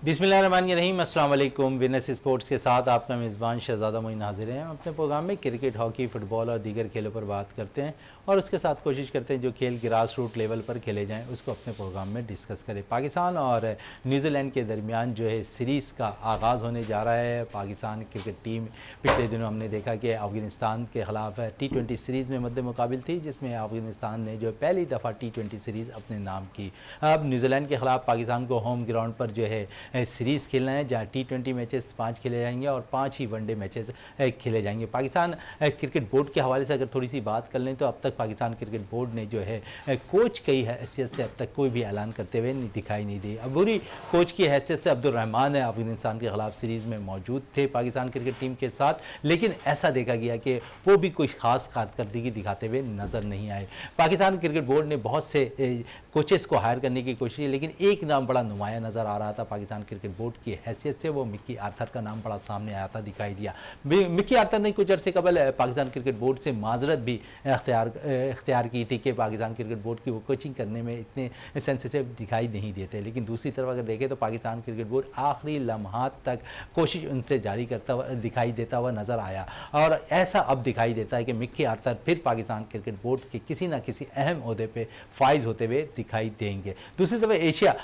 बिस्मिल्लाहिर्रहमानिर्रहीम, अस्सलाम वालेकुम। विनस स्पोर्ट्स के साथ आपका मेज़बान शहज़ादा मोइन हाजिर हैं। हम अपने प्रोग्राम में क्रिकेट, हॉकी, फ़ुटबॉल और दीगर खेलों पर बात करते हैं और उसके साथ कोशिश करते हैं जो खेल ग्रास रूट लेवल पर खेले जाएं उसको अपने प्रोग्राम में डिस्कस करें। पाकिस्तान और न्यूजीलैंड के दरमियान जो है सीरीज़ का आगाज़ होने जा रहा है। पाकिस्तान क्रिकेट टीम पिछले दिनों हमने देखा कि अफ़गानिस्तान के ख़िलाफ़ T20 सीरीज़ में मद्दे मुकाबिल थी, जिसमें अफ़गानिस्तान ने जो पहली दफ़ा T20 सीरीज़ अपने नाम की। अब न्यूजीलैंड के ख़िलाफ़ पाकिस्तान को होम ग्राउंड पर जो है सीरीज़ खेलना है, जहाँ T20 मैचेस 5 खेले जाएंगे और 5 ही वनडे मैचेस खेले जाएंगे। पाकिस्तान क्रिकेट बोर्ड के हवाले से अगर थोड़ी सी बात कर लें तो अब तक पाकिस्तान क्रिकेट बोर्ड ने जो है कोच की हैसियत से अब तक कोई भी ऐलान करते हुए दिखाई नहीं दी। अबूरी कोच की हैसियत से अब्दुल रहमान अफगानिस्तान के खिलाफ सीरीज़ में मौजूद थे पाकिस्तान क्रिकेट टीम के साथ, लेकिन ऐसा देखा गया कि वो भी कोई ख़ास कारकर्दगी दिखाते हुए नज़र नहीं आए। पाकिस्तान क्रिकेट बोर्ड ने बहुत से कोचेस को हायर करने की कोशिश की, लेकिन एक नाम बड़ा नुमाया नज़र आ रहा था पाकिस्तान क्रिकेट बोर्ड की हैसियत से, वो मिक्की आर्थर का नाम बड़ा सामने आया था, दिखाई दिया। मिक्की आर्थर ने कुछ अर्से कबल पाकिस्तान क्रिकेट बोर्ड से माजरत भी इख्तियार की थी कि पाकिस्तान क्रिकेट बोर्ड की वो कोचिंग करने में इतने सेंसिटिव दिखाई नहीं देते, लेकिन दूसरी तरफ अगर देखें तो पाकिस्तान क्रिकेट बोर्ड आखिरी लम्हात तक कोशिश उनसे जारी करता हुआ दिखाई देता हुआ नज़र आया और ऐसा अब दिखाई देता है कि मिक्की आर्थर फिर पाकिस्तान क्रिकेट बोर्ड के किसी न किसी अहम ओहदे पे फाइज होते हुए दिखाई देंगे। दूसरी तरफ एशिया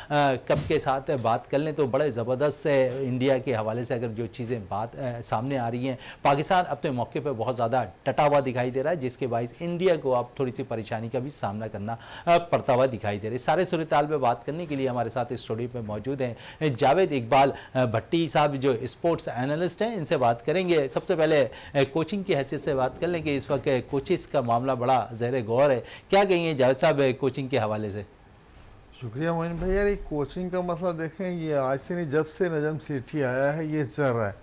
कप के साथ बात कर लें तो बड़े ज़बरदस्त इंडिया के हवाले से अगर जो चीज़ें सामने आ रही हैं, पाकिस्तान अपने मौके पर बहुत ज़्यादा टटा हुआ दिखाई दे रहा है, जिसके बायस इंडिया को अब थोड़ी सी परेशानी का भी सामना करना पड़ता हुआ दिखाई दे रहा है। सारे सूरत-ए-हाल पे बात करने के लिए हमारे साथ स्टूडियो में मौजूद हैं जावेद इकबाल भट्टी साहब, जो स्पोर्ट्स एनालिस्ट हैं। इनसे बात करेंगे। सबसे पहले कोचिंग की हैसियत से बात कर लें कि इस वक्त कोचेस का मामला बड़ा ज़ेर गौर है, क्या कहेंगे जावेद साहब कोचिंग के हवाले से? शुक्रिया मोइन भाई। यार ये कोचिंग का मसला देखें, ये आज से नहीं, जब से नजम सेठी आया है ये चल रहा है।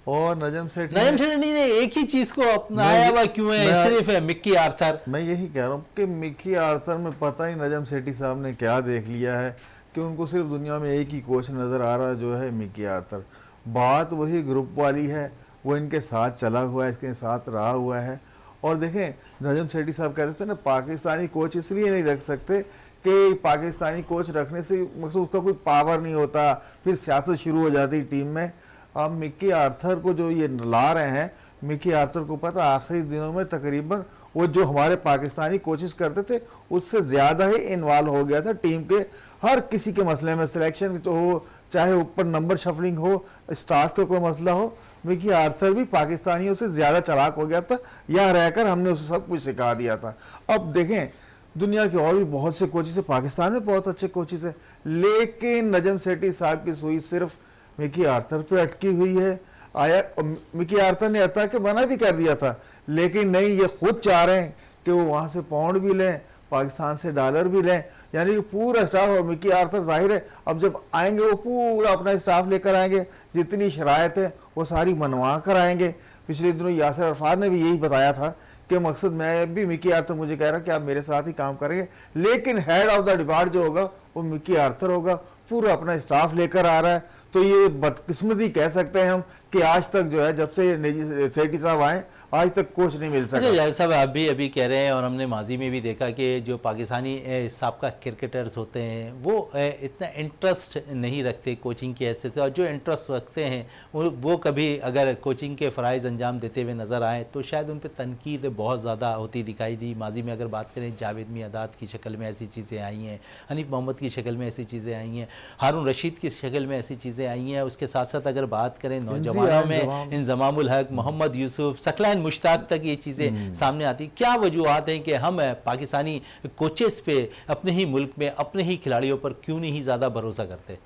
और नजम सेठी ने एक ही चीज को अपनाया हुआ क्यों है, सिर्फ है मिक्की आर्थर? मैं यही कह रहा हूँ कि मिक्की आर्थर में पता नहीं नजम सेठी साहब ने क्या देख लिया है कि उनको सिर्फ दुनिया में एक ही कोच नज़र आ रहा है, जो है मिक्की आर्थर। बात वही ग्रुप वाली है, वो इनके साथ चला हुआ है, इसके साथ रहा हुआ है। और देखें, नजम सेठी साहब कहते थे ना, पाकिस्तानी कोच इसलिए नहीं रख सकते कि पाकिस्तानी कोच रखने से मतलब उसका कोई पावर नहीं होता, फिर सियासत शुरू हो जाती टीम में। अब मिक्की आर्थर को जो ये ला रहे हैं, मिक्की आर्थर को पता आखिरी दिनों में तकरीबन वो जो हमारे पाकिस्तानी कोचिस करते थे उससे ज़्यादा ही इन्वॉल्व हो गया था टीम के हर किसी के मसले में, सिलेक्शन तो हो, चाहे ऊपर नंबर शफलिंग हो, स्टाफ का कोई मसला हो। मिक्की आर्थर भी पाकिस्तानियों से ज़्यादा चालाक हो गया था, यहाँ रहकर हमने उसे सब कुछ सिखा दिया था। अब देखें, दुनिया के और भी बहुत से कोचिस है, पाकिस्तान में बहुत अच्छे कोचिस है, लेकिन नजम सेठी साहब की सुई सिर्फ मिक्की आर्थर पे अटकी हुई है। आया मिक्की आर्थर ने अता के मना भी कर दिया था, लेकिन नहीं, ये खुद चाह रहे हैं कि वो वहाँ से पाउंड भी लें, पाकिस्तान से डॉलर भी लें, यानी पूरा स्टाफ। और मिक्की आर्थर जाहिर है अब जब आएंगे वो पूरा अपना स्टाफ लेकर आएंगे, जितनी शराइत है वो सारी मनवा कर आएंगे। पिछले दिनों यासिर अरफात ने भी यही बताया था कि मकसद मैं भी, मिक्की आर्थर मुझे कह रहा कि आप मेरे साथ ही काम करेंगे, लेकिन हेड ऑफ द डिपार्ट जो होगा वो मिक्की आर्थर होगा, पूरा अपना स्टाफ लेकर आ रहा है। तो ये बदकिस्मती कह सकते हैं हम कि आज तक जो है, जब से सेठी साहब आए आज तक कोच नहीं मिल सका। अच्छा साहब, आप भी अभी कह रहे हैं और हमने माजी में भी देखा कि जो पाकिस्तानी साबका क्रिकेटर्स होते हैं वो इतना इंटरेस्ट नहीं रखते कोचिंग की हैसियत से, और जो इंटरेस्ट रखते हैं वो कभी अगर कोचिंग के फ़राइज़ अंजाम देते हुए नज़र आए तो शायद उन पर तनकीद बहुत ज़्यादा होती दिखाई दी। माजी में अगर बात करें, जावेद मियादाद की शक्ल में ऐसी चीज़ें आई हैं, हनीफ मोहम्मद की शक्ल में ऐसी चीज़ें आई हैं, हारून रशीद की शक्ल में ऐसी चीज़ें आई हैं। उसके साथ साथ अगर बात करें नौजवानों में, इंज़मामुल हक, मोहम्मद यूसुफ, सकलैन मुश्ताक तक ये चीज़ें सामने आती। क्या वजूहत हैं कि हम पाकिस्तानी कोचेस पे अपने ही मुल्क में अपने ही खिलाड़ियों पर क्यों नहीं ज़्यादा भरोसा करते?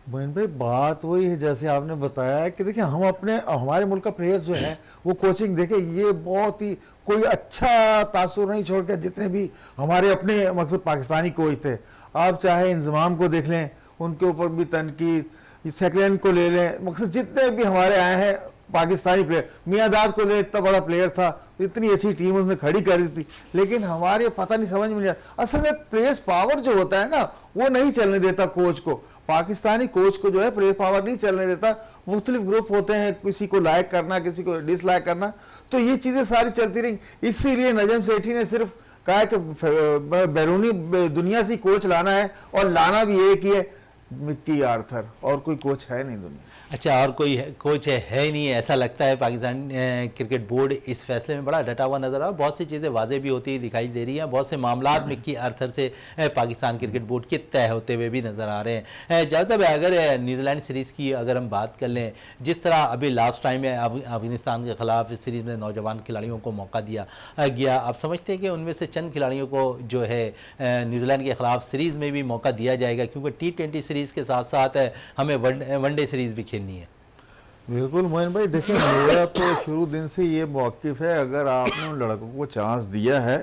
मोइन भाई, बात वही है जैसे आपने बताया है कि देखिए, हम अपने हमारे मुल्क का प्लेयर्स जो है वो कोचिंग देखे, ये बहुत ही कोई अच्छा तासुर नहीं छोड़ के, जितने भी हमारे अपने मकसद पाकिस्तानी कोच थे, आप चाहे इंजमाम को देख लें, उनके ऊपर भी तनकीद, सेकलैन को ले लें, मकसद जितने भी हमारे आए हैं पाकिस्तानी प्लेयर, मियादाद को ले, इतना बड़ा प्लेयर था, इतनी अच्छी टीम उसने खड़ी कर दी थी, लेकिन हमारे पता नहीं समझ में नहीं आता। असल में प्लेयर्स पावर जो होता है ना, वो नहीं चलने देता कोच को, पाकिस्तानी कोच को जो है प्लेयर पावर नहीं चलने देता। मुख्तलिफ ग्रुप होते हैं, किसी को लाइक करना, किसी को डिसलाइक करना, तो ये चीज़ें सारी चलती रही। इसीलिए नजम सेठी ने सिर्फ कहा कि बैरूनी दुनिया से कोच लाना है और लाना भी एक ही है, मिक्की आर्थर, और कोई कोच है नहीं दुनिया। अच्छा, और कोई कोच है ही नहीं, ऐसा लगता है। पाकिस्तान क्रिकेट बोर्ड इस फैसले में बड़ा डटा हुआ नजर आ रहा है। बहुत सी चीज़ें वाजे भी होती दिखाई दे रही हैं, बहुत से मामला मिक्की आर्थर से पाकिस्तान क्रिकेट बोर्ड के तय होते हुए भी नजर आ रहे हैं। ज़्यादातर अगर न्यूजीलैंड सीरीज़ की अगर हम बात कर लें, जिस तरह अभी लास्ट टाइम में अफगानिस्तान के खिलाफ सीरीज़ में नौजवान खिलाड़ियों को मौका दिया गया, आप समझते हैं कि उनमें से चंद खिलाड़ियों को जो है न्यूजीलैंड के खिलाफ सीरीज़ में भी मौका दिया जाएगा, क्योंकि T20 सीरीज़ के साथ साथ हमें वनडे सीरीज़ भी खेलनी है। बिल्कुल मोइन भाई, देखिए मेरा तो शुरू दिन से ये मौक़िफ़ है, अगर आपने उन लड़कों को चांस दिया है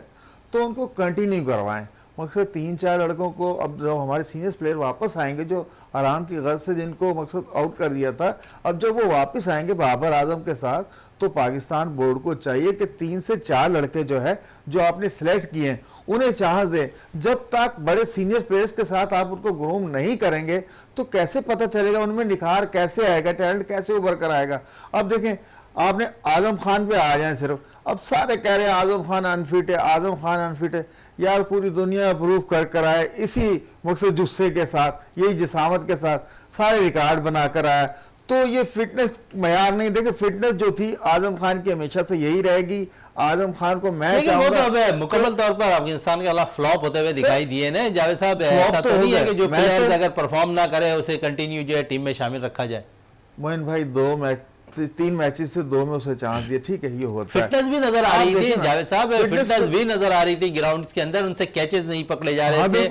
तो उनको कंटिन्यू करवाएं। मकसद 3-4 लड़कों को, अब जब हमारे सीनियर प्लेयर वापस आएंगे जो आराम की गर्ज से जिनको मकसद आउट कर दिया था, अब जब वो वापस आएंगे बाबर आजम के साथ, तो पाकिस्तान बोर्ड को चाहिए कि 3 से 4 लड़के जो है जो आपने सेलेक्ट किए हैं उन्हें चांस दें। जब तक बड़े सीनियर प्लेयर्स के साथ आप उनको ग्रूम नहीं करेंगे तो कैसे पता चलेगा उनमें निखार कैसे आएगा, टैलेंट कैसे उभर कर आएगा। अब देखें, आपने आजम खान पे आ जाए सिर्फ, अब सारे कह रहे हैं आजम खान अनफिट है, आजम खान अनफिट है। यार पूरी दुनिया प्रूव कर आए इसी मकसद जुस्से के साथ, यही जिसामत के साथ सारे रिकॉर्ड बना कर आया। तो ये फिटनेस मयार नहीं, देखे फिटनेस जो थी आजम खान की हमेशा से यही रहेगी। आजम खान को मैं वो तो अब मुकम्मल तौर पर अफगानिस्तान के खिलाफ फ्लॉप होते हुए दिखाई दिए ना जावेद साहब। ऐसा तो नहीं है कि जो प्लेयर्स अगर परफॉर्म ना करे उसे कंटिन्यू जो है टीम में शामिल रखा जाए। मोइन भाई 3 मैचेस से 2 में उसे चांस दिए, ठीक है, ये होता है। फिटनेस भी नजर आ रही थी जावेद साहब, फिटनेस भी नजर आ रही थी ग्राउंड के अंदर, उनसे कैचेस नहीं पकड़े जा रहे थे।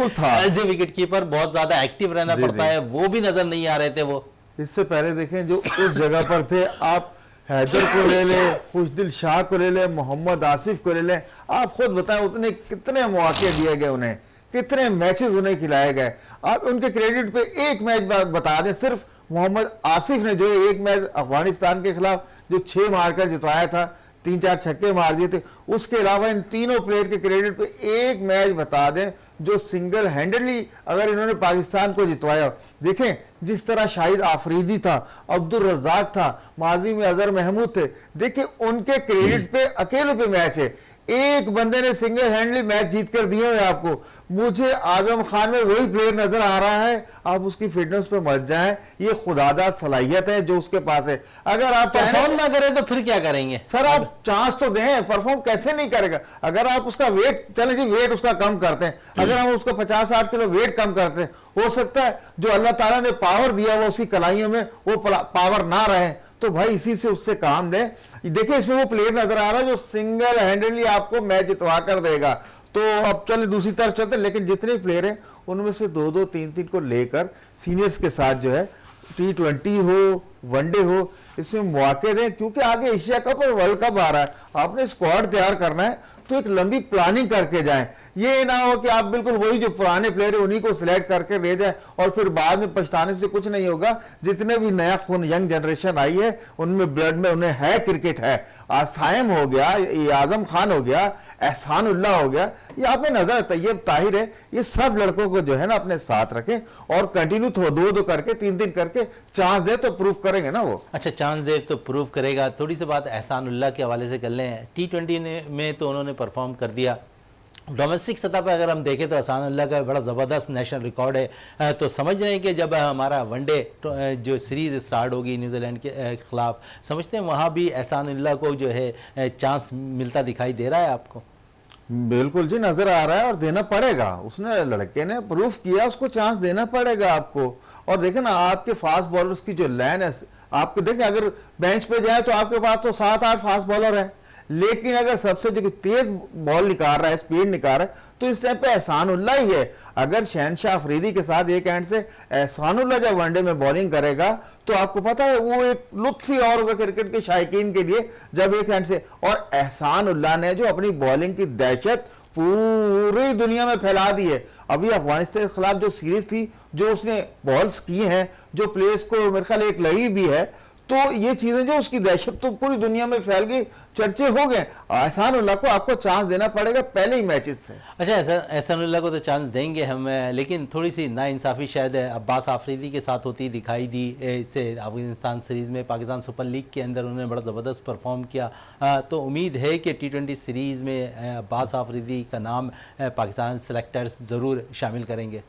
एज ए विकेट कीपर बहुत ज्यादा एक्टिव रहना पड़ता है, वो भी नजर नहीं आ रहे थे। वो इससे पहले देखें जो उस जगह पर थे, आप हैदर को ले लें, खुशदिल शाह को ले लें, मोहम्मद आसिफ को ले लें, आप खुद बताएं उतने कितने मौके दिए गए उन्हें, कितने मैचेस उन्हें खिलाए गए। आप उनके क्रेडिट पे एक मैच बता दें, सिर्फ मोहम्मद आसिफ ने जो एक मैच अफगानिस्तान के खिलाफ जो 6 मारकर जितवाया था, 3-4 छक्के मार दिए थे, उसके अलावा इन तीनों प्लेयर के क्रेडिट पे एक मैच बता दें जो सिंगल हैंडेडली अगर इन्होंने पाकिस्तान को जितवाया। देखें जिस तरह शाहिद आफरीदी था, अब्दुल रज़ाक था, माजी में अजहर महमूद थे, देखिए उनके क्रेडिट पे अकेले पे मैच है, एक बंदे ने सिंगल हैंडली मैच जीत कर दिए हुए आपको। मुझे आजम खान में वही प्लेयर नजर आ रहा है, आप उसकी फिटनेस पे मत जाएं, ये खुदादा सलाहियत है जो उसके पास है। अगर आप परफॉर्म ना करें तो फिर क्या करेंगे सर, आप चांस तो दें, परफॉर्म कैसे नहीं करेगा। अगर आप उसका वेट, चले जी वेट उसका कम करते हैं, अगर हम उसका 50-60 किलो वेट कम करते हैं, हो सकता है जो अल्लाह ताला ने पावर दिया वो उसकी कलाइयों में वो पावर ना रहे, तो भाई इसी से उससे काम लें। देखिए इसमें वो प्लेयर नजर आ रहा है जो सिंगल हैंडेडली आपको मैच जितवा कर देगा। तो अब चले दूसरी तरफ चलते हैं, लेकिन जितने प्लेयर हैं उनमें से 2-2, 3-3 को लेकर सीनियर्स के साथ जो है T20 हो, वनडे हो, इसमें मौके दें, क्योंकि आगे एशिया कप और वर्ल्ड कप आ रहा है। आपने स्क्वाड तैयार करना है तो एक लंबी प्लानिंग करके जाएं। ये ना हो कि आप बिल्कुल वही जो पुराने प्लेयर है उन्हीं को सिलेक्ट करके ले जाएं और फिर बाद में पछताने से कुछ नहीं होगा। जितने भी नया खून यंग जनरेशन आई है उनमें ब्लड में उन्हें है, क्रिकेट है। साइम हो गया, ये आजम खान हो गया, एहसान उल्लाह हो गया, ये आपने नजर तैयब ताहिर है, ये सब लड़कों को जो है ना अपने साथ रखें और कंटिन्यू 2-2 करके 3-3 करके चांस दे तो प्रूव करेंगे ना वो। अच्छा, चांस दे तो प्रूव करेगा। थोड़ी सी बात एहसान उल्लाह के हवाले से कर लें। T20 में तो उन्होंने परफॉर्म कर दिया, डोमेस्टिक सतह पर अगर हम देखें तो एहसान उल्लाह का बड़ा ज़बरदस्त नेशनल रिकॉर्ड है। तो समझ रहे हैं कि जब हमारा वनडे जो सीरीज़ स्टार्ट होगी न्यूजीलैंड के खिलाफ, समझते हैं वहाँ भी एहसान उल्लाह को जो है चांस मिलता दिखाई दे रहा है आपको? बिल्कुल जी, नजर आ रहा है और देना पड़ेगा। उसने, लड़के ने प्रूफ किया, उसको चांस देना पड़ेगा आपको। और देखें ना आपके फास्ट बॉलर्स की जो लाइन है, आपको देखें अगर बेंच पे जाए तो आपके पास तो 7-8 फास्ट बॉलर है, लेकिन अगर सबसे जो तेज बॉल निकाल रहा है, स्पीड निकाल रहा है, तो इस टाइम पे एहसान उल्लाह ही है। अगर शहनशाह अफरीदी के साथ एक एंड से एहसान उल्लाह जब वनडे में बॉलिंग करेगा तो आपको पता है वो एक लुत्फ ही और होगा क्रिकेट के शायकीन के लिए जब एक एंड से। और एहसान उल्लाह ने जो अपनी बॉलिंग की दहशत पूरी दुनिया में फैला दी है। अभी अफगानिस्तान के खिलाफ जो सीरीज थी, जो उसने बॉल्स की हैं, जो प्लेयर्स को मेरे ख्याल एक लगी भी है, तो ये चीजें जो उसकी दहशत तो पूरी दुनिया में फैल गई, चर्चे हो गए। एहसान उल्लाह को आपको चांस देना पड़ेगा पहले ही मैचेस से। अच्छा, एहसान उल्लाह को तो चांस देंगे हम, लेकिन थोड़ी सी नाइंसाफ़ी शायद अब्बास आफरीदी के साथ होती दिखाई दी। इससे अफगानिस्तान सीरीज़ में पाकिस्तान सुपर लीग के अंदर उन्होंने बड़ा ज़बरदस्त परफॉर्म किया। तो उम्मीद है कि T20 सीरीज़ में अब्बास आफरीदी का नाम पाकिस्तान सेलेक्टर्स ज़रूर शामिल करेंगे।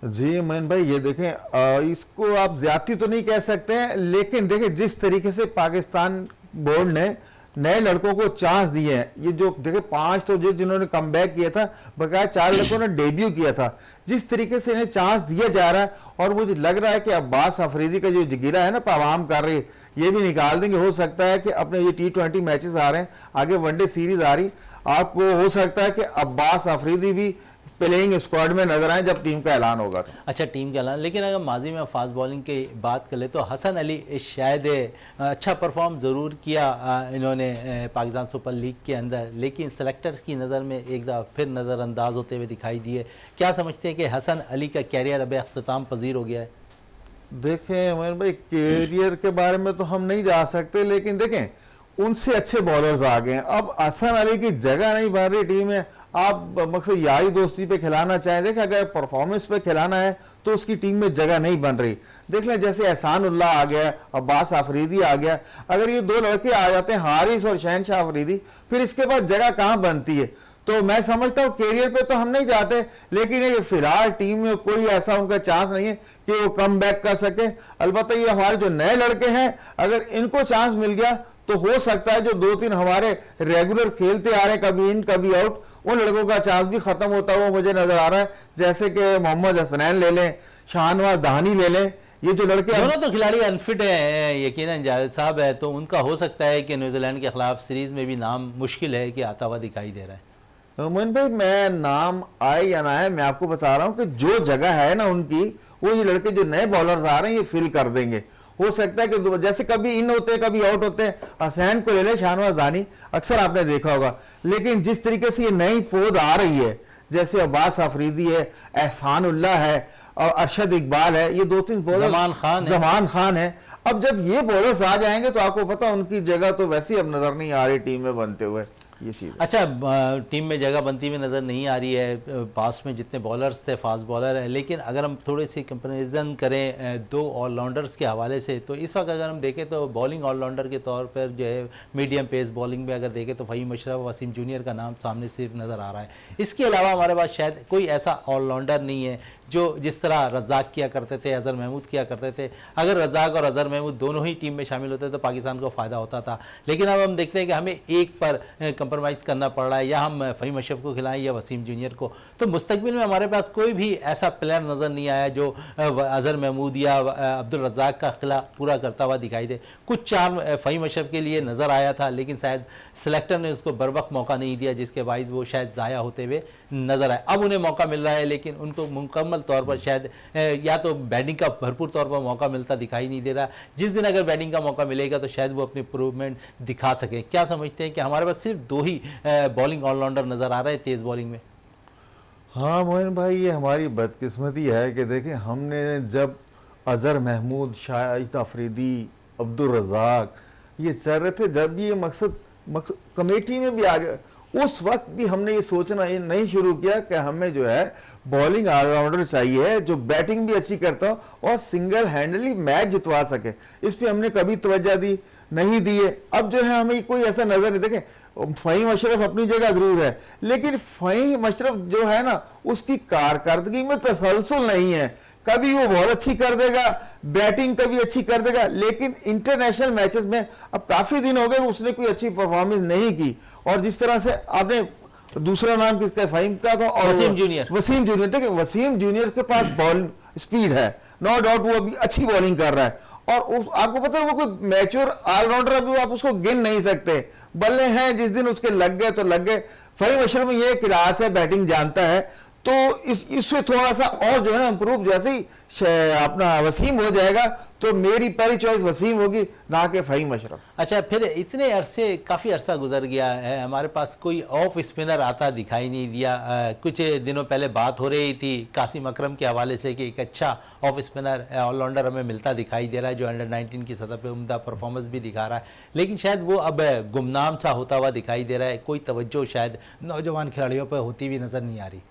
जी मोइन भाई, ये देखें, इसको आप ज्यादती तो नहीं कह सकते हैं, लेकिन देखें जिस तरीके से पाकिस्तान बोर्ड ने नए लड़कों को चांस दिए हैं, ये जो देखें 5 तो जिन्होंने कमबैक किया था, बकाया 4 लड़कों ने डेब्यू किया था, जिस तरीके से इन्हें चांस दिया जा रहा है, और मुझे लग रहा है कि अब्बास अफरीदी का जो जगीरा है ना पवाम कर रही है, ये भी निकाल देंगे। हो सकता है कि अपने ये T20 मैचेस आ रहे हैं, आगे वनडे सीरीज आ रही, आपको हो सकता है कि अब्बास अफरीदी भी प्लेइंग स्क्वाड में नजर आए जब टीम का ऐलान होगा। तो अच्छा, टीम का ऐलान, लेकिन अगर माजी में फास्ट बॉलिंग की बात कर ले तो हसन अली शायद अच्छा परफॉर्म ज़रूर किया इन्होंने पाकिस्तान सुपर लीग के अंदर, लेकिन सेलेक्टर्स की नज़र में एक दफ़ा फिर नज़रअंदाज होते हुए दिखाई दिए। क्या समझते हैं कि हसन अली का कैरियर अब अख्ताम पजीर हो गया है? देखें मोइन भाई, कैरियर के बारे में तो हम नहीं जा सकते, लेकिन देखें उनसे अच्छे बॉलर्स आ गए हैं। अब हसन अली की जगह नहीं बन रही टीम में। आप मकसद यारी दोस्ती पे खिलाना चाहें, देखें अगर परफॉर्मेंस पे खिलाना है तो उसकी टीम में जगह नहीं बन रही। देख लें जैसे एहसानुल्लाह आ गया, अब्बास अफरीदी आ गया, अगर ये 2 लड़के आ जाते हैं हारिस और शहनशाह अफरीदी, फिर इसके बाद जगह कहाँ बनती है। तो मैं समझता हूँ कैरियर पे तो हम नहीं जाते, लेकिन ये फिलहाल टीम में कोई ऐसा उनका चांस नहीं है कि वो कम बैक कर सके। अलबत्ता ये हमारे जो नए लड़के हैं, अगर इनको चांस मिल गया तो हो सकता है जो 2-3 हमारे रेगुलर खेलते आ रहे हैं, कभी इन कभी आउट, उन लड़कों का चांस भी खत्म होता हुआ मुझे नजर आ रहा है। जैसे कि मोहम्मद हसनैन ले लें, शाहनवाज दहानी ले लें, ये जो लड़के दोनों तो खिलाड़ी अनफिट है यकीनन जावेद साहब है, तो उनका हो सकता है कि न्यूजीलैंड के खिलाफ सीरीज में भी नाम मुश्किल है कि आता हुआ दिखाई दे रहा है। मोहन भाई, मैं नाम आए या ना आए, मैं आपको बता रहा हूं कि जो जगह है ना उनकी, वो ये लड़के जो नए बॉलर्स आ रहे हैं ये फिल कर देंगे। हो सकता है कि जैसे कभी इन होते हैं कभी आउट होते हैं, हसैन को ले ले, शाहनवाज दानी, अक्सर आपने देखा होगा। लेकिन जिस तरीके से ये नई पोद आ रही है, जैसे अब्बास अफरीदी है, एहसानुल्लाह है और अरशद इकबाल है, ये 2-3 बॉलर, जमान खान है। अब जब ये बॉलर्स आ जाएंगे तो आपको पता उनकी जगह तो वैसे ही अब नजर नहीं आ रही टीम में बनते हुए। ये चीज़ अच्छा, टीम में जगह बनती हुई नज़र नहीं आ रही है। पास में जितने बॉलर्स थे फास्ट बॉलर है, लेकिन अगर हम थोड़ी सी कंपैरिजन करें 2 ऑलराउंडर्स के हवाले से, तो इस वक्त अगर हम देखें तो बॉलिंग ऑलराउंडर के तौर पर जो है मीडियम पेस बॉलिंग में अगर देखें तो फ़हीम अशरफ, वसीम जूनियर का नाम सामने सिर्फ नज़र आ रहा है। इसके अलावा हमारे पास शायद कोई ऐसा ऑलराउंडर नहीं है जो जिस तरह रज़ाक किया करते थे, अज़हर महमूद किया करते थे। अगर रज़ाक और अज़हर महमूद दोनों ही टीम में शामिल होते तो पाकिस्तान को फ़ायदा होता था, लेकिन अब हम देखते हैं कि हमें एक पर कंप्रोमाइज़ करना पड़ रहा है, या हम फ़हीम अशरफ को खिलाएं या वसीम जूनियर को। तो मुस्तकबिल में हमारे पास कोई भी ऐसा प्लेयर नज़र नहीं आया जो अज़हर महमूद या अब्दुल रज़ाक का खिला पूरा करता हुआ दिखाई दे। कुछ चार फ़हीम अशरफ के लिए नज़र आया था, लेकिन शायद सेलेक्टर ने उसको बर वक्त मौका नहीं दिया, जिसके बाइस वो शायद ज़ाया होते हुए नज़र आए। अब उन्हें मौका मिल रहा है, लेकिन उनको मुकम्मल तौर पर शायद या तो बैटिंग का भरपूर तौर पर मौका मिलता दिखाई नहीं दे रहा। जिस दिन अगर बैटिंग का मौका मिलेगा तो शायद वो अपनी इम्प्रूवमेंट दिखा सकें। क्या समझते हैं कि हमारे पास सिर्फ 2 ही बॉलिंग ऑलराउंडर नज़र आ रहे हैं तेज़ बॉलिंग में? हाँ मोहन भाई, ये हमारी बदकिस्मती है कि देखें हमने जब अज़हर महमूद, शाहिद अफरीदी, अब्दुल रज़ाक ये चल रहे थे, जब ये मकसद कमेटी में भी आ गया, उस वक्त भी हमने ये सोचना ये नहीं शुरू किया कि हमें जो है बॉलिंग ऑलराउंडर चाहिए जो बैटिंग भी अच्छी करता हो और सिंगल हैंडली मैच जितवा सके। इस पे हमने कभी तवज्जो दी नहीं दी है। अब जो है हमें कोई ऐसा नजर नहीं, देखें फ़हीम अशरफ अपनी जगह जरूर है, लेकिन फ़हीम अशरफ जो है ना उसकी कारकर्दगी में तसलसल नहीं है। कभी वो बहुत अच्छी कर देगा, बैटिंग कभी अच्छी कर देगा, लेकिन इंटरनेशनल मैचेस में अब काफी दिन हो गए उसने कोई अच्छी परफॉर्मेंस नहीं की। और जिस तरह से आपने दूसरा नाम किसका, फ़हीम का था, और वसीम जूनियर देखिए वसीम जूनियर के पास बॉलिंग स्पीड है, नो डाउट वो अभी अच्छी बॉलिंग कर रहा है, और आपको पता है वो कोई मैच्योर ऑलराउंडर अभी आप उसको गिन नहीं सकते। बल्ले हैं जिस दिन उसके लग गए तो लग गए। फ़हीम अशरफ में ये क्लास है, बैटिंग जानता है, तो इससे थोड़ा सा और जो है ना इंप्रूव, जैसे ही अपना वसीम हो जाएगा तो मेरी पहली चॉइस वसीम होगी, ना कि फ़हीम अशरफ। अच्छा, फिर इतने अरसे काफ़ी अरसा गुजर गया है, हमारे पास कोई ऑफ स्पिनर आता दिखाई नहीं दिया। कुछ दिनों पहले बात हो रही थी कासिम अकरम के हवाले से कि एक अच्छा ऑफ स्पिनर ऑलराउंडर हमें मिलता दिखाई दे रहा है जो अंडर 19 की सतह पे उम्दा परफॉर्मेंस भी दिखा रहा है, लेकिन शायद वो अब गुमनाम सा होता हुआ दिखाई दे रहा है। कोई तवज्जो शायद नौजवान खिलाड़ियों पर होती हुई नज़र नहीं आ रही।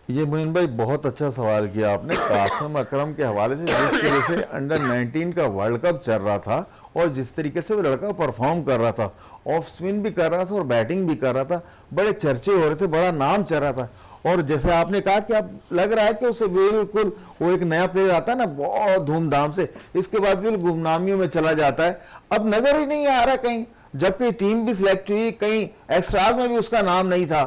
ये मोइन भाई बहुत अच्छा सवाल किया आपने कासिम अकरम के हवाले से। जिस तरह से अंडर 19 का वर्ल्ड कप चल रहा था और जिस तरीके से वो लड़का परफॉर्म कर रहा था, ऑफ स्पिन भी कर रहा था और बैटिंग भी कर रहा था, बड़े चर्चे हो रहे थे, बड़ा नाम चल रहा था। और जैसे आपने कहा कि अब लग रहा है कि उसे बिल्कुल वो एक नया प्लेयर आता है ना बहुत धूमधाम से, इसके बाद बिल्कुल गुमनामियों में चला जाता है, अब नजर ही नहीं आ रहा कहीं, जबकि टीम भी सिलेक्ट हुई, कहीं एक्स्ट्राज में भी उसका नाम नहीं था।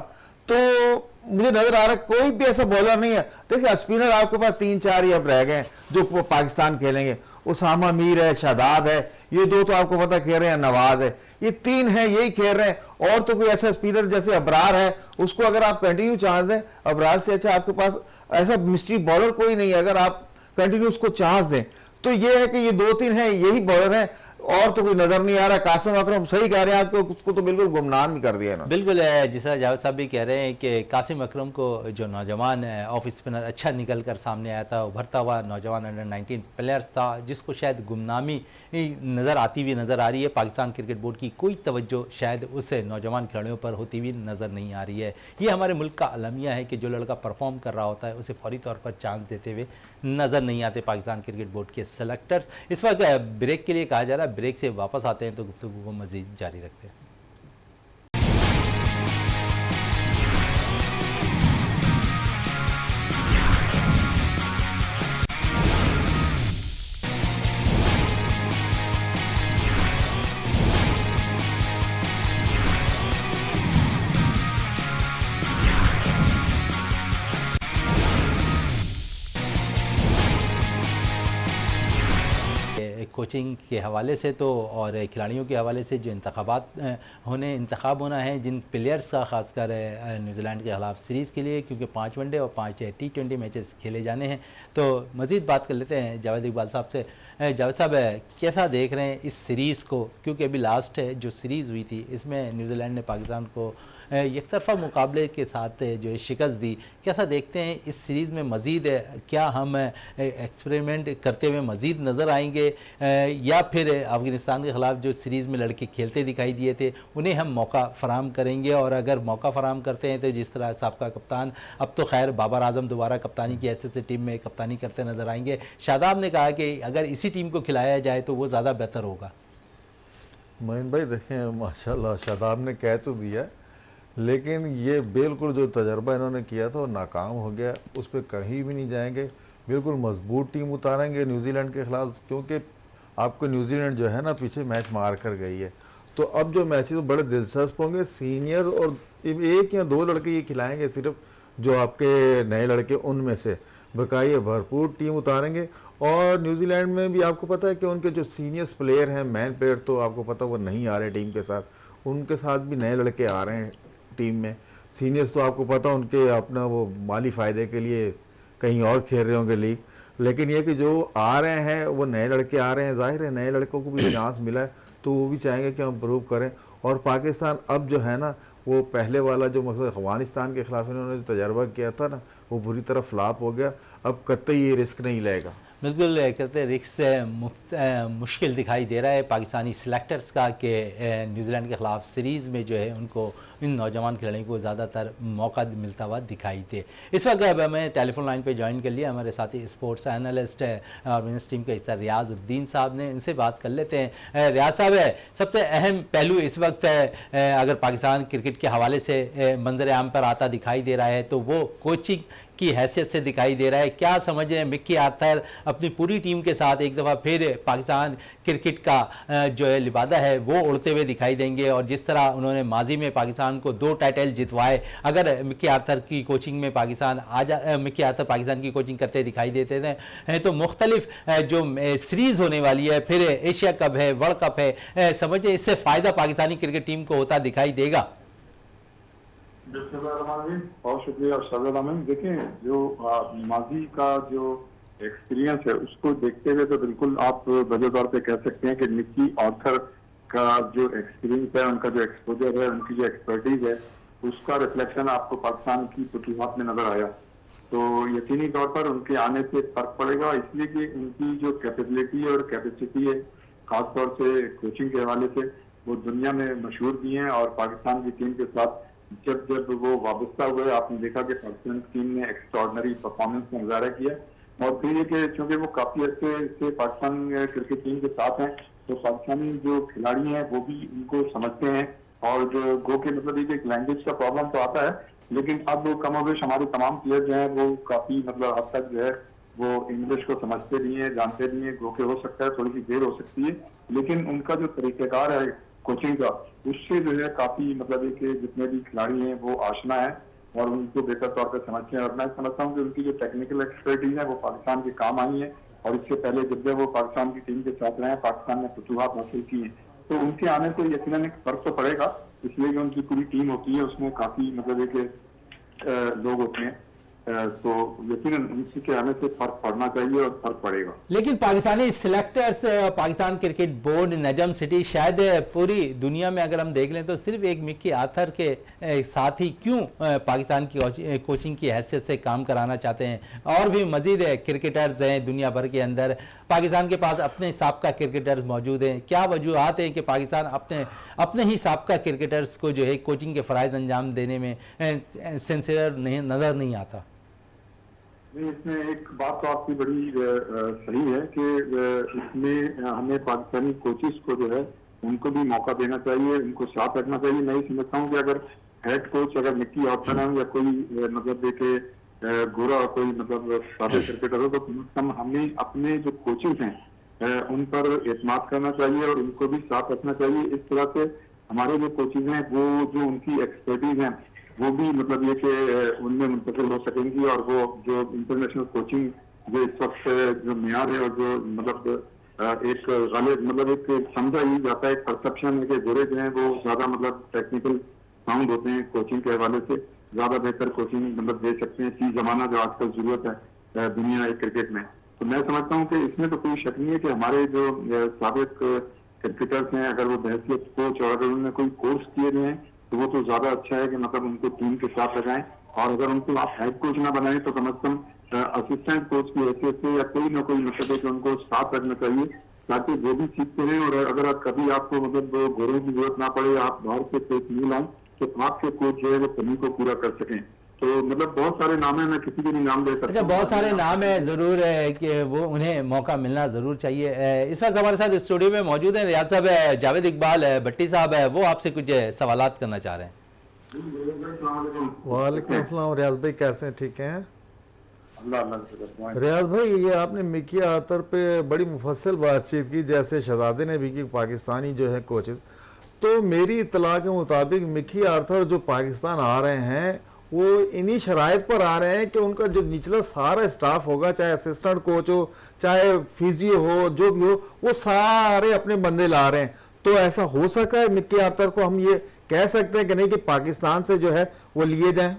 तो मुझे नजर आ रहा है कोई भी ऐसा बॉलर नहीं है। देखिए स्पिनर आपके पास 3-4 ही अब रह गए जो पाकिस्तान खेलेंगे, उसामा मीर है, शादाब है, ये दो तो आपको पता खेल रहे हैं, नवाज है, ये 3 हैं यही खेल रहे हैं। और तो कोई ऐसा स्पिनर जैसे अबरार है, उसको अगर आप कंटिन्यू चांस दें, अबरार से अच्छा आपके पास ऐसा मिस्ट्री बॉलर कोई नहीं है, अगर आप कंटिन्यू उसको चांस दें। तो ये है कि ये 2-3 हैं यही बॉलर हैं, और तो कोई नजर नहीं आ रहा। कासिम अकरम सही कह रहे हैं आपको, उसको तो बिल्कुल गुमनाम ही कर दिया ना। बिल्कुल जिस जावेद साहब भी कह रहे हैं कि कासिम अकरम को जो नौजवान ऑफ स्पिनर अच्छा निकल कर सामने आया था, उभरता हुआ नौजवान अंडर 19 प्लेयर्स था, जिसको शायद गुमनामी नज़र आती हुई नज़र आ रही है। पाकिस्तान क्रिकेट बोर्ड की कोई तवज्जो शायद उस नौजवान खिलाड़ियों पर होती हुई नज़र नहीं आ रही है। ये हमारे मुल्क का अलमिया है कि जो लड़का परफॉर्म कर रहा होता है उसे फौरी तौर पर चांस देते हुए नज़र नहीं आते पाकिस्तान क्रिकेट बोर्ड के सेलेक्टर्स। इस वक्त ब्रेक के लिए कहा जा रहा है, ब्रेक से वापस आते हैं तो गुफ्तगू को मज़ीद जारी रखते हैं। कोचिंग के हवाले से तो और खिलाड़ियों के हवाले से जो इंतखाब होना है जिन प्लेयर्स का खासकर न्यूजीलैंड के ख़िलाफ़ सीरीज़ के लिए, क्योंकि 5 वनडे और 5 T20 मैचेस खेले जाने हैं। तो मज़ीद बात कर लेते हैं जावेद इकबाल साहब से। जावेद साहब कैसा देख रहे हैं इस सीरीज़ को, क्योंकि अभी लास्ट जो सीरीज़ हुई थी इसमें न्यूजीलैंड ने पाकिस्तान को एकतरफ़ा मुकाबले के साथ जो शिकस्त दी, कैसा देखते हैं इस सीरीज़ में मज़ीद क्या हम एक्सपेरिमेंट करते हुए मज़ीद नज़र आएंगे, या फिर अफ़गानिस्तान के ख़िलाफ़ जो सीरीज़ में लड़के खेलते दिखाई दिए थे उन्हें हम मौका फ़राम करेंगे? और अगर मौका फ़राम करते हैं तो जिस तरह साबका कप्तान, अब तो खैर बाबर आजम दोबारा कप्तानी की हैसियत से टीम में कप्तानी करते नज़र आएंगे, शादाब ने कहा कि अगर इसी टीम को खिलाया जाए तो वो ज़्यादा बेहतर होगा। मोइन भाई देखें माशाल्लाह शादाब ने कह तो दिया, लेकिन ये बिल्कुल जो तजर्बा इन्होंने किया था वो नाकाम हो गया, उस पर कहीं भी नहीं जाएंगे। बिल्कुल मजबूत टीम उतारेंगे न्यूजीलैंड के ख़िलाफ़, क्योंकि आपको न्यूजीलैंड जो है ना पीछे मैच मार कर गई है। तो अब जो मैचेस तो बड़े दिलचस्प होंगे। सीनियर और 1 या 2 लड़के ये खिलाएंगे सिर्फ, जो आपके नए लड़के उनमें से बकाया भरपूर टीम उतारेंगे। और न्यूजीलैंड में भी आपको पता है कि उनके जो सीनियर्स प्लेयर हैं, मैन प्लेयर, तो आपको पता वो नहीं आ रहे टीम के साथ, उनके साथ भी नए लड़के आ रहे हैं टीम में। सीनियर्स तो आपको पता उनके अपना वो माली फ़ायदे के लिए कहीं और खेल रहे होंगे लीग, लेकिन ये कि जो आ रहे हैं वो नए लड़के आ रहे हैं, जाहिर है नए लड़कों को भी चांस मिला है तो वो भी चाहेंगे कि हम इम्प्रूव करें। और पाकिस्तान अब जो है ना वो पहले वाला जो मतलब अफगानिस्तान के ख़िलाफ़ इन्होंने जो तजर्बा किया था ना वो बुरी तरह फ्लॉप हो गया, अब कतई ये रिस्क नहीं लेगा। बिल्कुल कहते रिस्क मुश्किल दिखाई दे रहा है पाकिस्तानी सिलेक्टर्स का कि न्यूजीलैंड के ख़िलाफ़ सीरीज़ में जो है उनको इन नौजवान खिलाड़ियों को ज़्यादातर मौका मिलता हुआ दिखाई दे। इस वक्त अब हमें टेलीफोन लाइन पे ज्वाइन कर लिया हमारे साथी स्पोर्ट्स एनालिस्ट और विनर्स टीम का हिस्सा रियाज़ुद्दीन साहब ने, इनसे बात कर लेते हैं। रियाज साहब, सबसे अहम पहलू इस वक्त अगर पाकिस्तान क्रिकेट के हवाले से मंजर आम पर आता दिखाई दे रहा है तो वो कोचिंग की हैसियत से दिखाई दे रहा है। क्या समझें मिक्की आर्थर अपनी पूरी टीम के साथ एक दफ़ा फिर पाकिस्तान क्रिकेट का जो है लिबादा है वो उड़ते हुए दिखाई देंगे? और जिस तरह उन्होंने माजी में पाकिस्तान को 2 टाइटल जितवाए, अगर मिक्की आर्थर की कोचिंग में पाकिस्तान मिक्की आर्थर पाकिस्तान की कोचिंग करते दिखाई देते थे तो मुख्तलिफ जो सीरीज़ होने वाली है, फिर एशिया कप है, वर्ल्ड कप है, समझे इससे फ़ायदा पाकिस्तानी क्रिकेट टीम को होता दिखाई देगा? बहुत शुक्रिया शाहजाद अमीन। देखें जो माजी का जो एक्सपीरियंस है उसको देखते हुए तो बिल्कुल आप वजह तौर पे कह सकते हैं कि मिक्की आर्थर का जो एक्सपीरियंस है, उनका जो एक्सपोजर है, उनकी जो एक्सपर्टीज है, उसका रिफ्लेक्शन आपको पाकिस्तान की फतूहात में नजर आया। तो यकीनी तौर पर उनके आने से फर्क पड़ेगा, इसलिए कि उनकी जो कैपेबिलिटी और कैपेसिटी है खासतौर से कोचिंग के हवाले से वो दुनिया में मशहूर भी हैं और पाकिस्तान की टीम के साथ जब जब वो वापस हुए, आपने देखा कि पाकिस्तान टीम ने एक्स्ट्राऑर्डिनरी परफॉर्मेंस का मुजाहरा किया। और फिर ये कि चूंकि वो काफी अच्छे से पाकिस्तान क्रिकेट टीम के साथ हैं, तो पाकिस्तानी जो खिलाड़ी हैं वो भी उनको समझते हैं। और जो गो के मतलब ये कि लैंग्वेज का प्रॉब्लम तो आता है, लेकिन अब वो कमोबेश हमारे तमाम प्लेयर जो हैं वो काफी मतलब हद तक जो है वो इंग्लिश को समझते भी हैं, जानते भी हैं। गो के हो सकता है थोड़ी सी देर हो सकती है, लेकिन उनका जो तरीकेकार है कोचिंग का, उससे जो है काफी मतलब ये कि जितने भी खिलाड़ी हैं वो आशना है और उनको बेहतर तौर पर समझते हैं। और मैं समझता हूँ कि उनकी जो टेक्निकल एक्सपर्टीज है वो पाकिस्तान के काम आई है। और इससे पहले जब जब वो पाकिस्तान की टीम के साथ रहे, पाकिस्तान ने फतूहात हासिल की हैं, तो उनके आने से यकीनन एक फर्क तो पड़ेगा। इसलिए जो उनकी पूरी टीम होती है उसमें काफी मतलब एक लोग होते हैं, तो यकीनन उनसे के आने से फर्क पड़ना चाहिए और फर्क पड़ेगा। लेकिन Pakistani selectors, Pakistan cricket board, Najam Sethi, शायद पूरी दुनिया में अगर हम देख लें तो सिर्फ एक मिक्की आर्थर के साथ ही क्यों पाकिस्तान की कोचिंग की हैसियत से काम कराना चाहते हैं। और भी मजीद क्रिकेटर्स हैं दुनिया भर के अंदर, पाकिस्तान के पास अपने साबका क्रिकेटर्स मौजूद हैं। क्या वजूहत है कि पाकिस्तान अपने ही साबका क्रिकेटर्स को जो है कोचिंग के फ़राइज़ अंजाम देने में सिंसियर नज़र नहीं आता? नहीं, इसमें एक बात तो आपकी बड़ी सही है कि इसमें हमें पाकिस्तानी कोचिस को जो है उनको भी मौका देना चाहिए, उनको साथ रखना चाहिए। मैं ये समझता हूँ कि अगर हेड कोच अगर मिक्की आर्थर है या कोई मतलब देखे गोरा कोई मतलब सादे क्रिकेटर हो, तो कम से कम हमें अपने जो कोचिस हैं उन पर एतमाद करना चाहिए और उनको भी साथ रखना चाहिए। इस तरह से हमारे जो कोचिज हैं वो जो उनकी एक्सपर्टीज हैं वो भी मतलब ये कि उनमें मुंतकिल हो सकेंगी। और वो जो इंटरनेशनल कोचिंग जो इस वक्त जो मेयार है और जो मतलब एक गालिब मतलब एक समझा ही जाता है, एक परसेप्शन है कि गोरे जो हैं वो ज्यादा मतलब टेक्निकल साउंड होते हैं, कोचिंग के हवाले से ज्यादा बेहतर कोचिंग मतलब दे सकते हैं। चीज जमाना जो आजकल जरूरत है दुनिया क्रिकेट में, तो मैं समझता हूँ कि इसमें तो कोई शक नहीं है कि हमारे जो साबिक क्रिकेटर्स हैं अगर वो बहैसियत कोच और अगर उन्होंने कोई कोर्स किए हुए हैं तो वो तो ज्यादा अच्छा है कि मतलब उनको टीम के साथ लगाएं। और अगर उनको आप हेड कोच ना बनाएं तो कम से कम असिस्टेंट कोच की हैसियत से या कोई ना कोई मतलब है कि उनको साथ रखना चाहिए, ताकि वो भी सीखते रहें। और अगर कभी आपको मतलब गोरों की जरूरत ना पड़े, आप बाहर से कोच नहीं लाएं, तो आपके कोच जो है वो कमी को पूरा कर सकें। तो मतलब बहुत सारे नाम है, मैं किसी के भी नाम दे सकता हूँ। अच्छा, बहुत सारे नाम है, ज़रूर है कि वो उन्हें मौका मिलना ज़रूर चाहिए। इस वक्त हमारे साथ स्टूडियो में मौजूद हैं रियाज साहब है, जावेद इकबाल है, भट्टी साहब है, वो आपसे कुछ सवालात करना चाह रहे हैं। वालेकुम अस्सलाम रियाज भाई, कैसे हैं? ठीक हैं अल्लाह। रियाज भाई, ये आपने मिक्की आर्थर पे बड़ी मुफस्सल बातचीत की, जैसे शहजादे ने भी की, पाकिस्तानी जो है कोचेस। तो मेरी इत्तला के मुताबिक मिक्की आर्थर जो पाकिस्तान आ रहे हैं वो इन्हीं शराइत पर आ रहे हैं कि उनका जो निचला सारा स्टाफ होगा, चाहे असिस्टेंट कोच हो, चाहे फिजियो हो, जो भी हो, वो सारे अपने बंदे ला रहे हैं। तो ऐसा हो सका है मिक्की आर्थर को हम ये कह सकते हैं कि नहीं कि पाकिस्तान से जो है वो लिए जाएं?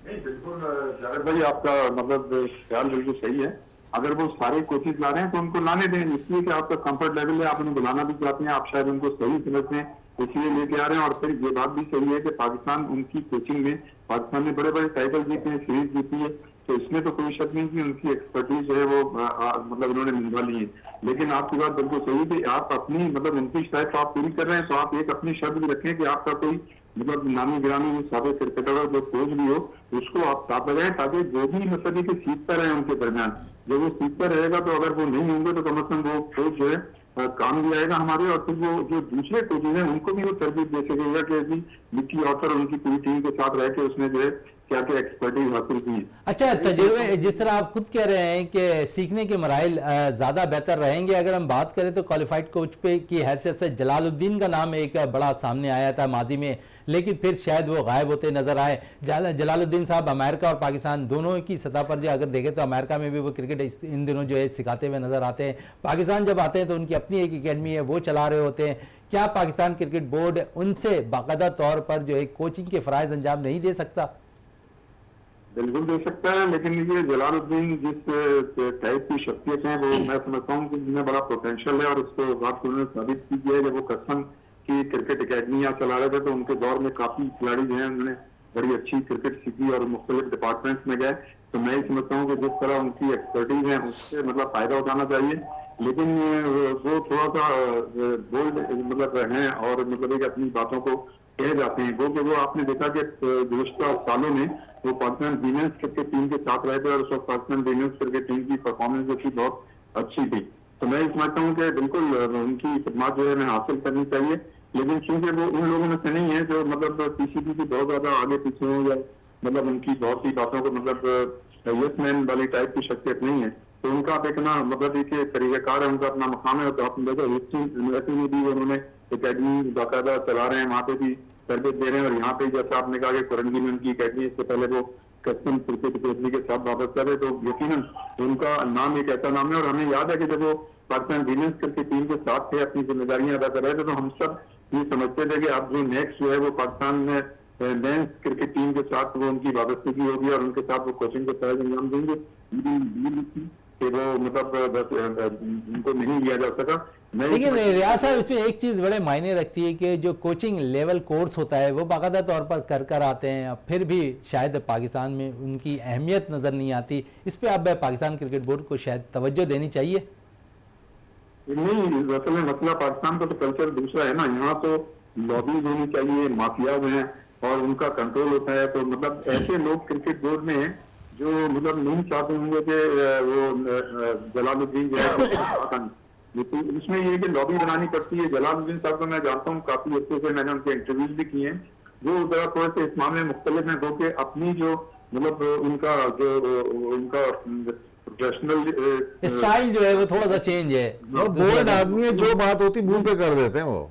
नहीं, बिल्कुल जावेद भाई, आपका मतलब ख्याल बिल्कुल सही है। अगर वो सारे कोचिज ला रहे हैं तो उनको लाने दें, इसलिए कि आपका कंफर्ट लेवल है, आप उन्हें बुलाना भी चाहते हैं, आप शायद उनको सही समझते हैं, इसलिए लेके आ रहे हैं। और फिर ये बात भी सही है कि पाकिस्तान उनकी कोचिंग में, पाकिस्तान ने बड़े बड़े टाइटल जीते हैं, सीरीज जीती है, तो इसमें तो कोई शक नहीं कि उनकी एक्सपर्टीज जो है वो मतलब उन्होंने निभा ली है। लेकिन आपकी बात बिल्कुल सही है कि आप अपनी मतलब उनकी शर्त आप पूरी कर रहे हैं, तो आप एक अपनी शर्त भी रखें कि आपका कोई मतलब नामी गिरामी सारे क्रिकेटर हो, जो कोच भी हो, उसको आप साथ लगाएं, ताकि जो भी मतलब कि सीखता रहे उनके दरमियान। जब वो सीखता रहेगा तो अगर वो नहीं होंगे तो कम से कम वो कोच जो है काम भी आएगा हमारे। और फिर वो जो दूसरे कोचेज हैं उनको भी वो तरजीह दे सकेगा कि अभी मिक्की आर्थर उनकी पूरी टीम के साथ रह के उसने जो है क्या क्या एक्सपर्टीज हासिल की है। अच्छा, तजुर्बे जिस तरह आप खुद कह रहे हैं कि सीखने के मराइल ज़्यादा बेहतर रहेंगे। अगर हम बात करें तो क्वालिफाइड कोच पे की हैसियत से जलालुद्दीन का नाम एक बड़ा सामने आया था माजी में, लेकिन फिर शायद वो गायब होते नजर आए। जलालुद्दीन साहब अमेरिका और पाकिस्तान दोनों की सतह पर जो अगर देखें तो अमेरिका में भी वो क्रिकेट इन दिनों जो है सिखाते हुए नजर आते हैं। पाकिस्तान जब आते हैं तो उनकी अपनी एक एकेडमी है, वो चला रहे होते हैं। क्या पाकिस्तान क्रिकेट बोर्ड उनसे बाकायदा तौर पर जो है कोचिंग के फ़राइज़ अंजाम नहीं दे सकता? बिल्कुल दे सकता है, लेकिन ये जलालुद्दीन जिस टाइप की शख्सियत है वो मैं समझता हूँ कि इनमें बड़ा पोटेंशियल है। और इसको बात उन्होंने साबित की है। जब वो कसम की क्रिकेट अकेडमी यहाँ चला रहे थे तो उनके दौर में काफी खिलाड़ी जो है उन्होंने बड़ी अच्छी क्रिकेट सीखी और मुख्तलिफ डिपार्टमेंट्स में गए। तो मैं ही समझता हूँ कि जिस तरह उनकी एक्सपर्टीज है उससे मतलब फायदा उठाना चाहिए। लेकिन वो थोड़ा सा बोल्ड मतलब हैं और मतलब एक अपनी बातों को कहे जाते हैं, वो आपने देखा कि गुज़श्ता सालों में वो पाकिस्तान वीमेंस क्रिकेट टीम के साथ रहे थे और उस वक्त पाकिस्तान वीमेंस क्रिकेट टीम की परफॉर्मेंस जो थी बहुत अच्छी थी। तो मैं समझता हूँ कि बिल्कुल उनकी खिदमत जो है हमें हासिल करनी चाहिए, लेकिन चूंकि वो उन लोगों में से नहीं है जो मतलब पीसीबी की बहुत ज्यादा आगे पीछे हो या मतलब उनकी बहुत सी बातों को मतलब यस मैन वाली टाइप की शख्सियत नहीं है, तो उनका देखना मतलब एक तरीकाकार है, उनका अपना मकाम है। तो आपने देखा यूनिवर्सिटी में भी उन्होंने अकेडमी बाकायदा चला रहे हैं, वहाँ पे भी सर्विस दे रहे हैं, और यहाँ पे जैसा आपने कहा कि कुरंगी में उनकी अकेडमी, इससे पहले वो कस्टम क्रिकेट अकेडमी के साथ वापस कर रहे, तो यकीनन उनका नाम एक ऐसा नाम है। और हमें याद है कि जब वो पाकिस्तान वीमेंस क्रिकेट टीम के साथ थे, अपनी जिम्मेदारियां अदा कर रहे थे, तो हम सब ये समझते थे कि अब जो नेक्स्ट जो है वो पाकिस्तान में मेंस क्रिकेट टीम के साथ वो उनकी वाबस्तगी होगी और उनके साथ वो कोचिंग के साथ अंजाम देंगे। कि वो मतलब बस उनको नहीं लिया जा सका। लेकिन रियाज साहब, इसमें एक चीज़ बड़े मायने रखती है कि जो कोचिंग लेवल कोर्स होता है वो बाकायदा तौर पर कर आते हैं, अब फिर भी शायद पाकिस्तान में उनकी अहमियत नज़र नहीं आती। इस पर अब पाकिस्तान क्रिकेट बोर्ड को शायद तवज्जो देनी चाहिए। नहीं, असल में मसला पाकिस्तान का तो कल्चर दूसरा है ना, यहाँ तो लॉबीज होनी चाहिए, माफियाज हैं और उनका कंट्रोल होता है। तो मतलब ऐसे लोग क्रिकेट बोर्ड में हैं जो मतलब नहीं चाहते होंगे कि वो जलालुद्दीन जो है, लेकिन उसमें ये कि लॉबी बनानी पड़ती है। जलालुद्दीन साहब को मैं जानता हूँ काफी अच्छे से, मैंने उनके इंटरव्यूज भी किए हैं, जो जरा थोड़े से इस मामले में मुख्तलिफ है, क्योंकि अपनी जो मतलब उनका प्रोफेशनल स्टाइल जो है वो थोड़ा सा चेंज है। वो बोल्ड आदमी है, जो बात होती मुंह पे कर देते हैं वो।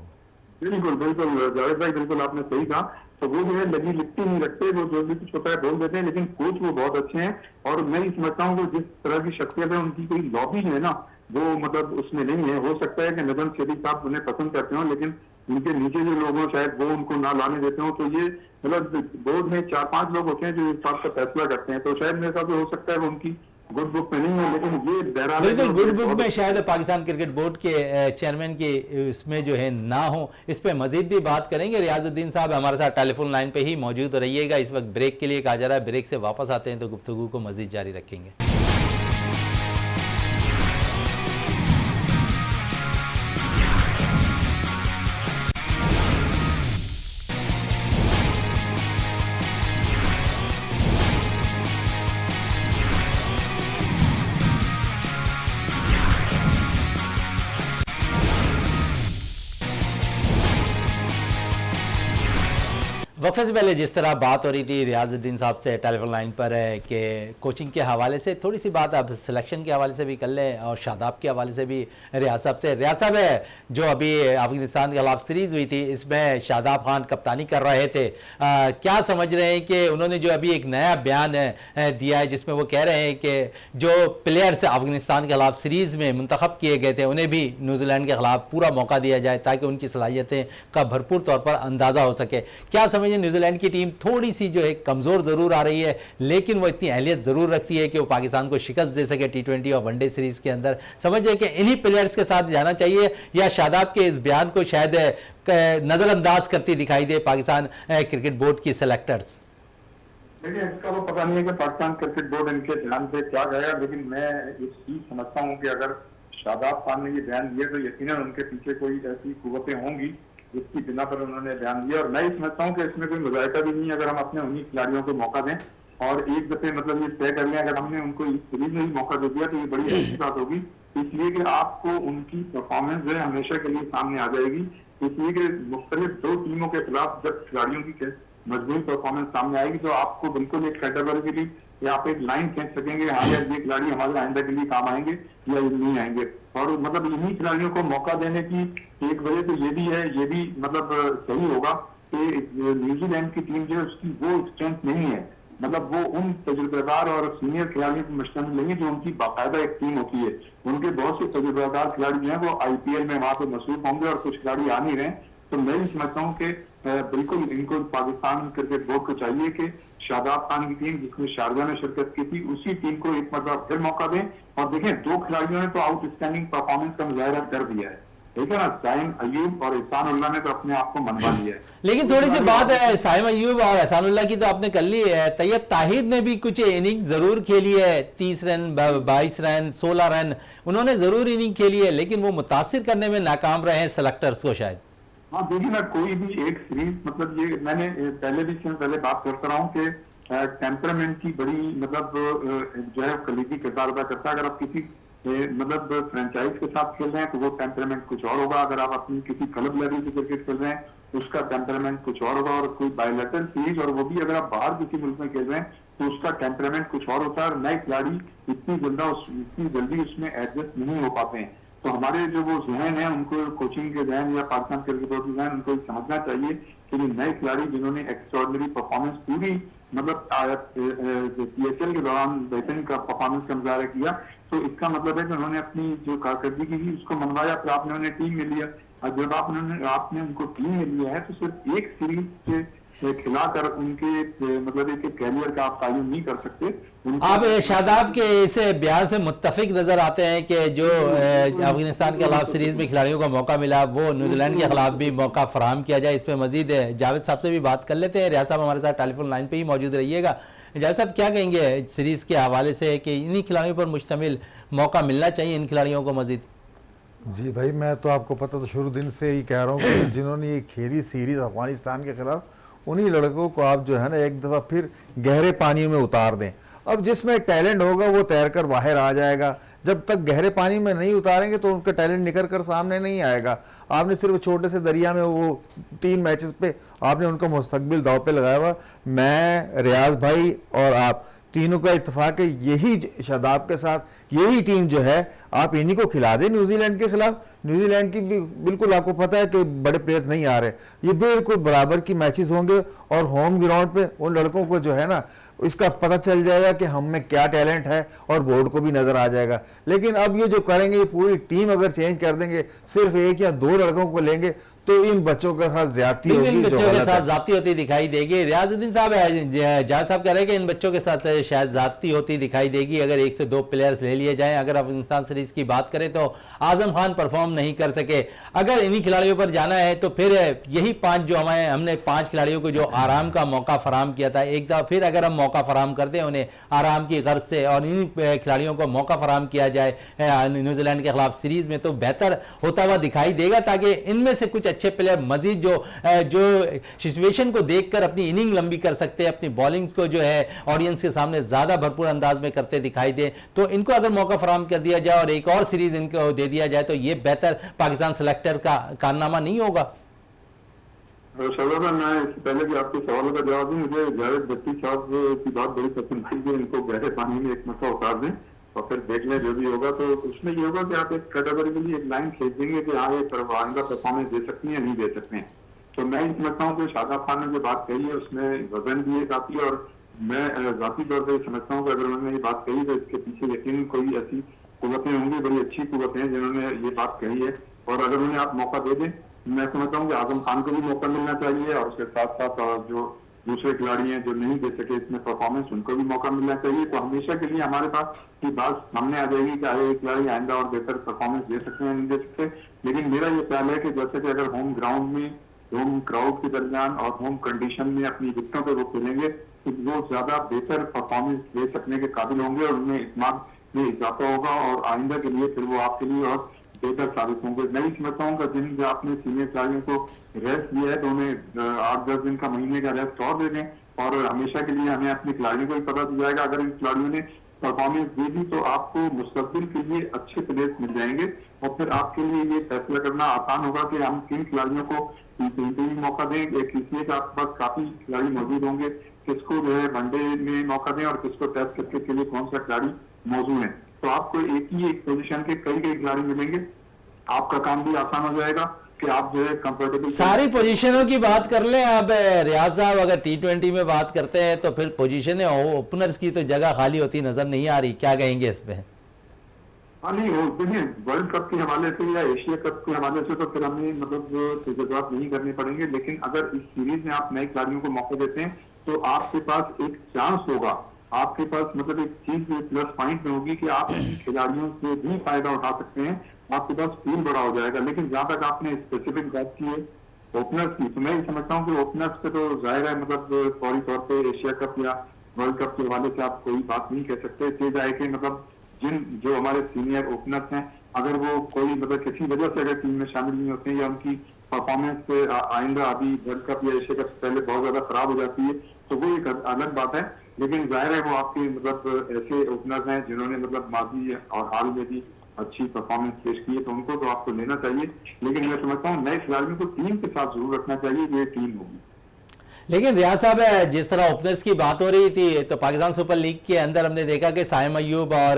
बिल्कुल बिल्कुल जावेद भाई, बिल्कुल आपने सही कहा। तो वो जो है लगी लिखती नहीं रखते, वो जो भी कुछ होता है बोल देते हैं, लेकिन कोच वो बहुत अच्छे हैं। और मैं ये समझता हूँ कि जिस तरह की शख्सियत है उनकी कोई लॉबी जो है ना वो मतलब उसमें नहीं है। हो सकता है कि नजम शेरी साहब उन्हें पसंद करते हो, लेकिन उनके नीचे जो लोग हो शायद वो उनको ना लाने देते हो। तो ये मतलब बोर्ड में 4-5 लोग होते हैं जो इस बात का फैसला करते हैं। तो शायद मेरे साथ हो सकता है वो उनकी गुड बुक में नहीं है, लेकिन ये बिल्कुल गुड बुक में शायद पाकिस्तान क्रिकेट बोर्ड के चेयरमैन के इसमें जो है ना हो। इस पे मजीद भी बात करेंगे। रियाजुद्दीन साहब हमारे साथ टेलीफोन लाइन पे ही मौजूद रहिएगा। इस वक्त ब्रेक के लिए कहा जा रहा है, ब्रेक से वापस आते हैं तो गुफ्तगू को मजीद जारी रखेंगे। वक्फे से पहले जिस तरह बात हो रही थी रियाजुद्दीन साहब से टेलीफोन लाइन पर है कि कोचिंग के हवाले से, थोड़ी सी बात अब सिलेक्शन के हवाले से भी कर लें और शादाब के हवाले से भी रियाज साहब से। रियाज साहब है जो अभी अफगानिस्तान के खिलाफ सीरीज़ हुई थी, इसमें शादाब खान कप्तानी कर रहे थे, क्या समझ रहे हैं कि उन्होंने जो अभी एक नया बयान दिया है जिसमें वो कह रहे हैं कि जो प्लेयर्स अफगानिस्तान के खिलाफ सीरीज़ में मुंतखब किए गए थे उन्हें भी न्यूजीलैंड के खिलाफ पूरा मौका दिया जाए ताकि उनकी सलाहियतें का भरपूर तौर पर अंदाज़ा हो सके। क्या समझ न्यूजीलैंड की टीम थोड़ी सी जो है कमजोर जरूर आ रही है, लेकिन वो इतनी अहलियत जरूर रखती है कि वो पाकिस्तान को शिकस्त दे सके T20 और वनडे सीरीज के अंदर। समझिए कि इन्हीं प्लेयर्स के साथ जाना चाहिए या शादाब के इस बयान को शायद नजरअंदाज करती दिखाई दे पाकिस्तान क्रिकेट बोर्ड की सेलेक्टर्स। देखिए, इसका तो पता नहीं है कि पाकिस्तान क्रिकेट बोर्ड इनके ध्यान से क्या गया, लेकिन मैं इस चीज समझता हूँ कि अगर शादाब खान ने ये बयान दिया तो यकीनन उनके पीछे कोई ऐसी कुव्वतें होंगी जिसकी बिना पर उन्होंने बयान दिया। और मैं ये समझता हूँ कि इसमें कोई मुजाहिदा भी नहीं है अगर हम अपने उन्हीं खिलाड़ियों को मौका दें और एक दफे मतलब ये तय कर लें अगर हमने उनको इस सीरीज में ही मौका दे दिया तो ये बड़ी अच्छी बात होगी, इसलिए कि आपको उनकी परफॉर्मेंस जो है हमेशा के लिए सामने आ जाएगी। इसलिए कि मुख्तलिफ दो टीमों के खिलाफ जब खिलाड़ियों की मजबूत परफॉर्मेंस सामने आएगी तो आपको बिल्कुल एक कैटेगरी या आप एक लाइन खींच सकेंगे, हाँ यार ये खिलाड़ी हमारे आइंदा के लिए काम आएंगे या ये नहीं आएंगे। और मतलब इन्हीं खिलाड़ियों को मौका देने की एक वजह तो ये भी है, ये भी मतलब सही होगा कि न्यूजीलैंड की टीम जो है उसकी वो स्ट्रेंथ नहीं है, मतलब वो उन तजुर्बेकार और सीनियर खिलाड़ियों को मुश्तमिल नहीं है जो उनकी बाकायदा एक टीम होती है। उनके बहुत से तजुर्बेकार खिलाड़ी जो है वो IPL में वहां पर मसरूफ होंगे और कुछ खिलाड़ी आ नहीं रहे। तो मैं भी समझता हूँ कि बिल्कुल इनको पाकिस्तान क्रिकेट बोर्ड को चाहिए कि शादाब खान की टीम जिसमें शारजा ने शिरकत की थी उसी टीम को एक मतलब फिर मौका दें। और देखें, दो खिलाड़ियों ने तो आउटस्टैंडिंग परफॉर्मेंस का मुजाहरा कर दिया है, ठीक है ना, साइम अयूब और एहसानुल्लाह ने तो अपने आप को मनवा लिया है। लेकिन थोड़ी सी बात है साइम अयूब और एहसानुल्लाह की तो आपने कर ली है, तैयब ताहिर ने भी कुछ इनिंग्स जरूर खेली है, 30 रन 22 रन 16 रन उन्होंने जरूर इनिंग खेली है, लेकिन वो मुतासिर करने में नाकाम रहे हैं सेलेक्टर्स को शायद। हाँ देखिए ना, कोई भी एक सीरीज, मतलब ये मैंने पहले भी इसमें पहले बात करता रहा हूँ कि टेम्परामेंट की बड़ी मतलब जो है कलीदी किरदार अदा करता है। अगर आप किसी मतलब फ्रेंचाइज के साथ खेल रहे हैं तो वो टेम्परामेंट कुछ और होगा, अगर आप अपनी किसी क्लब लेवल की क्रिकेट खेल रहे हैं उसका टेम्परामेंट कुछ और होगा, और कोई बायलैटरल सीरीज, और वो भी अगर आप बाहर किसी मुल्क में खेल रहे हैं तो उसका टेम्परामेंट कुछ और होता है, और नए खिलाड़ी इतनी जल्दी उसमें एडजस्ट नहीं हो पाते हैं। तो हमारे जो वो जहन है, उनको कोचिंग के जहन या पाकिस्तान क्रिकेट बोर्ड के जहन, उनको समझना चाहिए कि ये नए खिलाड़ी जिन्होंने एक्स्ट्राऑर्डिनरी परफॉर्मेंस पूरी मतलब पीएसएल के दौरान बेहतरीन का परफॉर्मेंस का मुजाहरा किया, तो इसका मतलब है कि उन्होंने अपनी जो कारकर्दगी की उसको मनवाया, फिर आपने उन्हें टीम में लिया, और जब आपने उनको टीम में लिया है तो सिर्फ एक सीरीज से खिलाकर उनके मतलब एक कैरियर का आप तायुन नहीं कर सकते। आप शादाब के इस बयान से मुत्तफिक नजर आते हैं कि जो अफगानिस्तान के खिलाफ सीरीज में खिलाड़ियों को मौका मिला वो न्यूजीलैंड के खिलाफ भी मौका फराहम किया जाए। इस पर मजीद जावेद साहब से भी बात कर लेते हैं। रियाज साहब हमारे साथ टेलीफोन लाइन पे ही मौजूद रहिएगा। जावेद साहब, क्या कहेंगे सीरीज के हवाले से कि इन्हीं खिलाड़ियों पर मुश्तमिल मौका मिलना चाहिए इन खिलाड़ियों को मजीद? जी भाई, मैं तो आपको पता तो शुरू दिन से ही कह रहा हूँ कि जिन्होंने ये खेली सीरीज अफगानिस्तान के खिलाफ, उन्हीं लड़कों को आप जो है ना एक दफ़ा फिर गहरे पानी में उतार दें। अब जिसमें टैलेंट होगा वो तैर कर बाहर आ जाएगा। जब तक गहरे पानी में नहीं उतारेंगे तो उनका टैलेंट निकल कर सामने नहीं आएगा। आपने सिर्फ छोटे से दरिया में वो 3 मैचेस पे आपने उनका मुस्तकबिल दाव पे लगाया हुआ। मैं, रियाज भाई और आप तीनों का इत्तेफाक है, यही शादाब के साथ यही टीम जो है आप इन्हीं को खिला दें न्यूजीलैंड के खिलाफ। न्यूजीलैंड की भी बिल्कुल आपको पता है कि बड़े प्लेयर नहीं आ रहे, ये बिल्कुल बराबर की मैचेस होंगे, और होम ग्राउंड पे उन लड़कों को जो है ना इसका पता चल जाएगा कि हम में क्या टैलेंट है, और बोर्ड को भी नजर आ जाएगा। लेकिन अब ये जो करेंगे, ये पूरी टीम अगर चेंज कर देंगे, सिर्फ 1 या 2 लड़कों को लेंगे तो इन बच्चों के साथ ज्यादती होगी, इन जो बच्चों के गलत साथ है। जाती होती दिखाई देगी। रियाजुद्दीन साहब, जावेद साहब कह रहे हैं कि इन बच्चों के साथ शायद जाती होती दिखाई देगी अगर 1 से 2 प्लेयर्स ले लिए जाएं। अगर अफगानिस्तान सीरीज की बात करें तो आजम खान परफॉर्म नहीं कर सके। अगर इन्हीं खिलाड़ियों पर जाना है तो फिर यही 5 जो हमने 5 खिलाड़ियों को जो आराम का मौका फराम किया था, एक दफा फिर अगर हम मौका फराम करते हैं उन्हें आराम की गर्ज से, और इन खिलाड़ियों को मौका फराम किया जाए न्यूजीलैंड के खिलाफ सीरीज में, तो बेहतर होता हुआ दिखाई देगा, ताकि इनमें से कुछ अच्छे प्लेयर मजीद जो सिचुएशन को देखकर अपनी इनिंग लंबी कर सकते हैं, अपनी बॉलिंग को जो है ऑडियंस के सामने ज्यादा भरपूर अंदाज में करते दिखाई दे, तो इनको अगर मौका फराम कर दिया जाए और एक और सीरीज इनको दे दिया जाए तो ये बेहतर पाकिस्तान सेलेक्टर का कारनामा नहीं होगा? शाहजादा, मैं इससे पहले भी आपके सवालों का जवाब दूं, मुझे जावेद भट्टी साहब की बात बड़ी पसंद आई कि इनको गहरे पानी में एक मौका उतार दें और फिर देख लें जो भी होगा। तो उसमें ये होगा कि आप एक कैटेगरी के लिए एक लाइन खींच देंगे कि हाँ ये आइंदा परफॉर्मेंस दे सकती है, नहीं दे सकते हैं। तो मैं ये समझता हूँ कि शादाब खान ने जो बात कही है उसमें वजन भी है काफी, और मैं जाती तौर पर समझता हूँ कि अगर उन्होंने ये बात कही तो इसके पीछे यकीन कोई ऐसी कुव्वतें होंगी, बड़ी अच्छी कुव्वतें हैं जिन्होंने ये बात कही है। और अगर उन्हें आप मौका दे दें, मैं समझता हूँ कि आजम खान को भी मौका मिलना चाहिए, और उसके साथ साथ जो दूसरे खिलाड़ी हैं जो नहीं दे सके इसमें परफॉर्मेंस, उनको भी मौका मिलना चाहिए। तो हमेशा के लिए हमारे पास ये बात सामने आ जाएगी कि आए खिलाड़ी आइंदा और बेहतर परफॉर्मेंस दे सकते हैं, नहीं दे सकते। लेकिन मेरा ये ख्याल है कि जैसे कि अगर होम ग्राउंड में, होम क्राउड के दरमियान और होम कंडीशन में अपनी विकेटों पर वो खेलेंगे तो वो ज्यादा बेहतर परफॉर्मेंस दे सकने के काबिल होंगे, और उनमें इत्मीनान में इजाफा होगा, और आइंदा के लिए फिर वो आपके लिए और बेहतर साबित होंगे। मैं ही समझता हूँ कि जिन आपने सीनियर खिलाड़ियों को रेस्ट दिया है तो उन्हें 8-10 दिन का, महीने का रेस्ट और दे दें, और हमेशा के लिए हमें अपने खिलाड़ियों को भी पता चल जाएगा अगर इन खिलाड़ियों ने परफॉर्मेंस दे दी तो आपको मुस्तकबिल के लिए अच्छे प्लेयर्स मिल जाएंगे, और फिर आपके लिए ये फैसला करना आसान होगा कि हम किन खिलाड़ियों को भी मौका दें। एक इसलिए कि आपके पास काफी खिलाड़ी मौजूद होंगे, किसको जो है वनडे में मौका दें और किसको टेस्ट क्रिकेट के लिए कौन सा खिलाड़ी मौजूद है। तो आपको एक पोजीशन के कई खिलाड़ी मिलेंगे, आपका काम भी आसान हो जाएगा कि आप जो है कंफर्टेबल। सारी पोजीशनों की बात कर लें अब रियाज साहब, अगर T20 में बात करते हैं तो फिर पोजीशन ओपनर्स की तो जगह खाली होती नजर नहीं आ रही, क्या कहेंगे इस पे? हाँ नहीं, देखिए वर्ल्ड कप के हवाले से या एशिया कप के हवाले से तो फिर हमें मतलब तजर्बात नहीं करने पड़ेंगे, लेकिन अगर इस सीरीज में आप नए खिलाड़ियों को मौके देते हैं तो आपके पास एक चांस होगा, आपके पास मतलब एक चीज प्लस पॉइंट में होगी कि आप इन खिलाड़ियों से भी फायदा उठा सकते हैं, आपके पास पूल बड़ा हो जाएगा। लेकिन जहां तक आपने स्पेसिफिक बात की है ओपनर्स की, तो मैं ये समझता हूँ कि ओपनर्स पे तो जाहिर है मतलब फौरी तौर पे एशिया कप या वर्ल्ड कप के हवाले से आप कोई बात नहीं कह सकते। तेज आए कि मतलब जो हमारे सीनियर ओपनर्स हैं, अगर वो कोई मतलब किसी वजह से अगर टीम में शामिल नहीं होते हैं या उनकी परफॉर्मेंस आइंदा अभी वर्ल्ड कप या एशिया कप से पहले बहुत ज्यादा खराब हो जाती है तो वो एक अलग बात है। लेकिन जाहिर है वो आपके मतलब ऐसे ओपनर्स हैं जिन्होंने मतलब माजी और हाल में भी अच्छी परफॉर्मेंस पेश की है, तो उनको तो आपको लेना चाहिए। लेकिन मैं समझता हूँ नए खिलाड़ियों को टीम के साथ जरूर रखना चाहिए, ये टीम होगी। लेकिन रियाज साहब, जिस तरह ओपनर्स की बात हो रही थी तो पाकिस्तान सुपर लीग के अंदर हमने देखा कि साइम अय्यूब और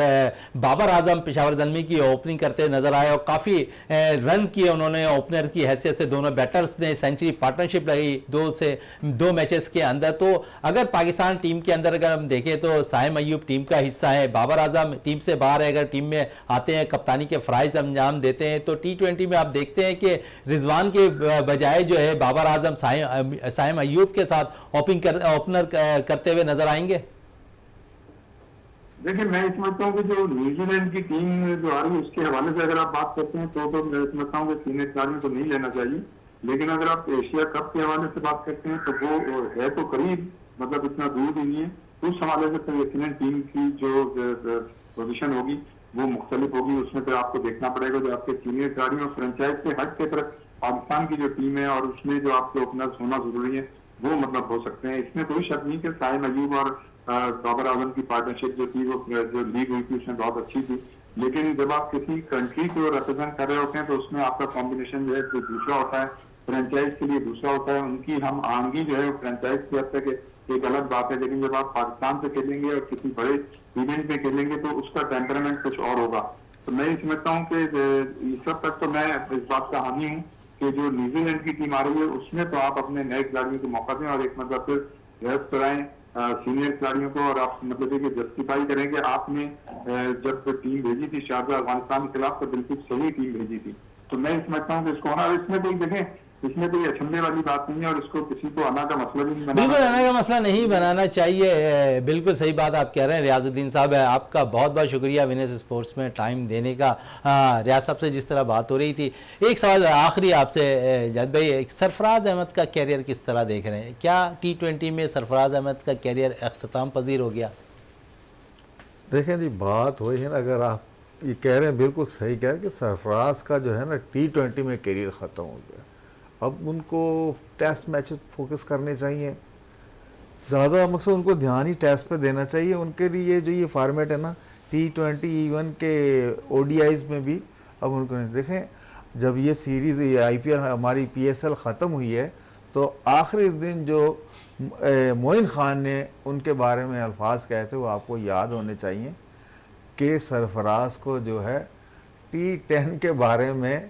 बाबर आजम पेशावर ज़ल्मी की ओपनिंग करते नजर आए और काफ़ी रन किए उन्होंने ओपनर की हैसियत से। दोनों बैटर्स ने सेंचुरी पार्टनरशिप रही दो मैचेस के अंदर। तो अगर पाकिस्तान टीम के अंदर अगर हम देखें तो साइम अय्यूब टीम का हिस्सा है, बाबर आजम टीम से बाहर है, अगर टीम में आते हैं कप्तानी के फ़राइज़ अंजाम देते हैं तो T20 में आप देखते हैं कि रिजवान के बजाय जो है बाबर आजम साइम अय्यूब के साथ ओपनर करते हुए नजर आएंगे। देखिए मैं समझता हूँ कि जो न्यूजीलैंड की टीम जो आ रही है उसके हवाले से अगर आप बात करते हैं तो मैं समझता हूँ कि सीनियर खिलाड़ियों को नहीं लेना चाहिए। लेकिन अगर आप एशिया कप के हवाले से बात करते हैं तो वो है तो करीब, मतलब इतना दूर भी नहीं है। उस हवाले से न्यूजीलैंड टीम की जो पोजीशन होगी वो मुख्तलिफ होगी। उसमें फिर आपको देखना पड़ेगा जो आपके सीनियर खिलाड़ियों और फ्रेंचाइज से हट के तरफ पाकिस्तान की जो टीम है और उसमें जो आपके ओपनर्स होना जरूरी है वो मतलब हो सकते हैं। इसमें कोई शक नहीं कि साइम अय्यूब और बाबर आजम की पार्टनरशिप जो थी वो जो लीग हुई थी उसमें बहुत अच्छी थी। लेकिन जब आप किसी कंट्री को रिप्रेजेंट कर रहे होते हैं तो उसमें आपका कॉम्बिनेशन जो है वो दूसरा होता है, फ्रेंचाइज के लिए दूसरा होता है। उनकी हम आंगी जो है वो फ्रेंचाइज की हद तक एक अलग बात है। लेकिन जब आप पाकिस्तान से खेलेंगे और किसी बड़े इवेंट में खेलेंगे तो उसका टेम्परामेंट कुछ और होगा। तो मैं ये समझता हूँ कि इस सब तक तो मैं इस बात का हामी हूँ कि जो न्यूजीलैंड की टीम आ रही है उसमें तो आप अपने नए खिलाड़ियों को मौका दें और एक मतलब फिर रेस्ट कराएं सीनियर खिलाड़ियों को, और आप मतलब कि जस्टिफाई करें कि आपने जब टीम भेजी थी शारजा अफगानिस्तान के खिलाफ तो बिल्कुल सही टीम भेजी थी। तो मैं समझता हूँ कि इसको होना, इसमें कोई देखें इसमें कोई अचंभे वाली बात नहीं है और इसको किसी को आना का मसला भी नहीं बनाना। बिल्कुल आना का मसला नहीं बनाना चाहिए। बिल्कुल सही बात आप कह रहे हैं रियाजुद्दीन साहब। आपका बहुत बहुत शुक्रिया विनेस स्पोर्ट्स में टाइम देने का। रियाज साहब से जिस तरह बात हो रही थी, एक सवाल आखिरी आपसे जद भाई, सरफराज अहमद का कैरियर किस तरह देख रहे हैं? क्या T20 में सरफराज अहमद का कैरियर अख्ताम पजीर हो गया? देखें जी, बात वही है ना, अगर आप ये कह रहे हैं बिल्कुल सही कह रहे हैं कि सरफराज का जो है ना T20 में कैरियर ख़त्म हो गया। अब उनको टेस्ट मैच फोकस करने चाहिए, ज़्यादा मकसद उनको ध्यान ही टेस्ट पे देना चाहिए। उनके लिए जो ये फॉर्मेट है ना T20 इवन के ODIs में भी अब उनको नहीं देखें। जब ये सीरीज़ IPL हमारी PSL ख़त्म हुई है तो आखिरी दिन जो मोइन ख़ान ने उनके बारे में अल्फाज कहे थे वो आपको याद होने चाहिए कि सरफराज को जो है T10 के बारे में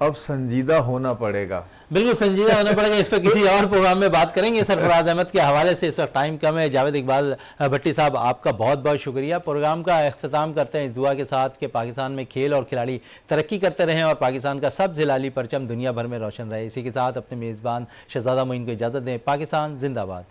अब संजीदा होना पड़ेगा। बिल्कुल संजीदा होना पड़ेगा। इस पर किसी और प्रोग्राम में बात करेंगे सरफराज अहमद के हवाले से। इस वक्त टाइम कम है। जावेद इकबाल भट्टी साहब, आपका बहुत बहुत शुक्रिया। प्रोग्राम का अख्ताम करते हैं इस दुआ के साथ कि पाकिस्तान में खेल और खिलाड़ी तरक्की करते रहें और पाकिस्तान का सब जिलाली परचम दुनिया भर में रोशन रहे। इसी के साथ अपने मेज़बान शहजादा मोइन को इजाज़त दें। पाकिस्तान जिंदाबाद।